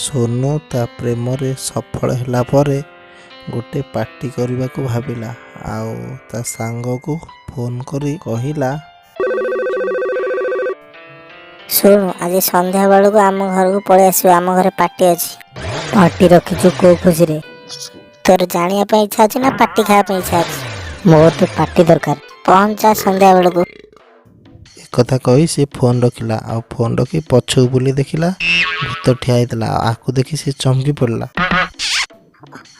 सोनू ता प्रेम रे सफल होला परे गोटे पार्टी करने भाविला आउ ता सांग को फोन करी कहिला शुण आज संध्या बेलू आम घर को पलि आस आम घर पार्टी अच्छी पार्टी रखीचु को खुशी रे तोर जानिया इच्छा अच्छी ना पार्टी खाया इच्छा अच्छी मोर तो पार्टी दरकार पहुंचा संध्या बेलू को कथा कही से फोन रखिला आ फोन रखी पछू बुली देखिला भूत ठिया होता आकु देखी से चमकी पड़ला।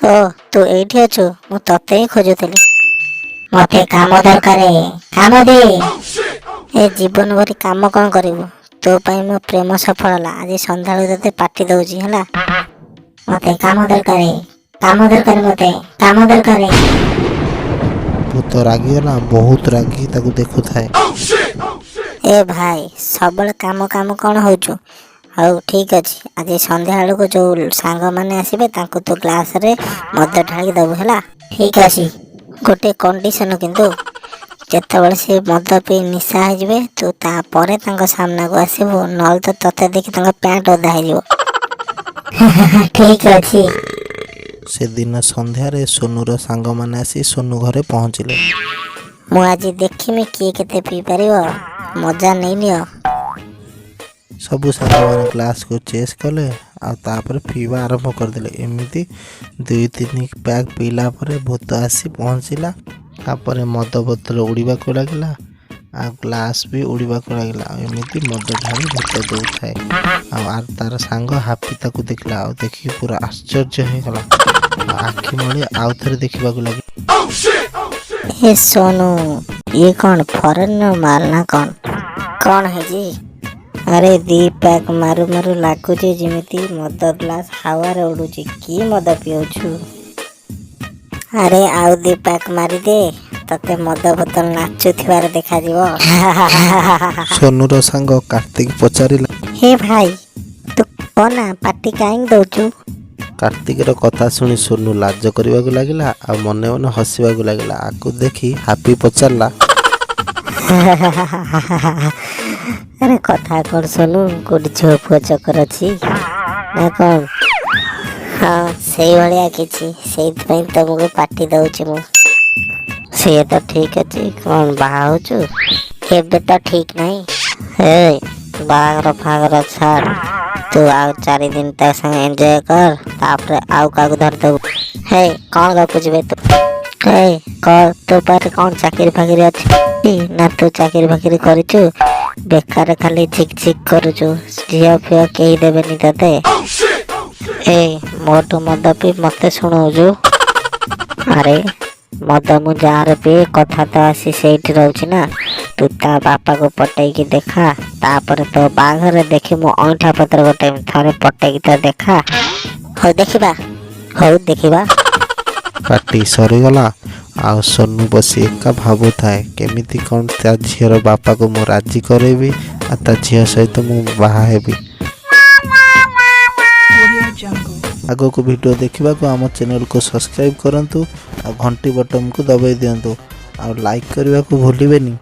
ओ तू एठी अछु मु तते ही खोजुतली मते काम दरकार काम दे ए जीवन भरी काम कोन करिवो तो पई मो प्रेम सफल होला आज संध्या तते पार्टी दउची हला मते काम दरकार मते काम दरकार भूत रागीगला बहुत रागी ताकू देखु थाए। ए भाई सबल काम काम कौन होचु हौ ठीक अच्छी आज संध्या बेलू को जो सांग माने आसबे तांको तो ग्लास रे मद ढाली दबु हला ठीक अछि गोटे कंडीशन किंतु जेतेबेले से मद पे निशा हो जबे तो ता परे तांको सामना को आसीबो नल तो तते देखि तांको पैंट ओदा हो जबो ठीक अछि। से दिन संध्या रे सोनूर सांग माने आसी सोनू घरे पहुंचले मु आज देखिमे किए केते पी परिबो मजा नहीं लियो सबु सांग माने ग्लास को चेस कले आ तापर पीवा आरंभ कर देले एमिति 2-3 पैक पीला परे भूत आसी पहुंचला तापर मद बोतल उड़ीबा को लागला आ ग्लास भी उड़ीबा को लागला एमिति मद ढाली भूत दउ थाए आ तार सांग हापी ताकू देखला आ देखि पूरा आश्चर्य हे गला आखि मळे आउ थरे देखिबा को लागे। ए सोनू ये कौन फॉरेन माल ना कौन है जी अरे दी पैक मारू मारू लागुची जिमिति मद ग्लास हावा रे उडुची की मद पिउछु अरे आउ दी पैक मारी दे तते मद बोतल नाचु थिवार देखा जीवो सोनू रो संग कार्तिक पचारिला हे भाई तू कोना पार्टी काई दउछु कार्तिक रो कथा सुनी सोनू लाज करबा को लागिला आ मने मने हसिबा को लागिला आकु देखी हापी पचारला अरे कथा कर सोनू कोडी झोप चक्कर अछि ना कोन हाँ सही भलिया किछि सेइत पई तुमको पार्टी दउछि मु से तो ठीक अछि कोन बाहुछु एबे तो ठीक नहीं ए बागर फागर छाड़ तू आउ 4 दिन तक संग एंजॉय कर तापर आउ कागु धर दउ हे कौन गपुजबे तू ए कर तो पर कौन चाकरी फाकरी अछि ना तू चाकरी फाकरी करिछु बेकार खाली झिक झिक करूछु झिया फिया केही देबेनी तते ए मोटो मद पी मते सुनौजु अरे मद मु जार पे कथा तो आसी सेठ रहउछि ना तू ता बापा को पटई की देखा तापर तो बाघरे देखि मु अंठा पत्र गोटे थारे पटई की तो देखा हो देखिबा पार्टी सरी गला आ सोनू बसी एका भाबु थाए केमिति कोन ता झियर बापा को मु राजी करेबी आ ता झिया सहित मु बाहा हेबी। आगो को वीडियो देखिबा को आम चैनल को सब्सक्राइब करंतु आ घंटी बटन को दबाई दियंतु आ लाइक करबा को भूलिबेनी।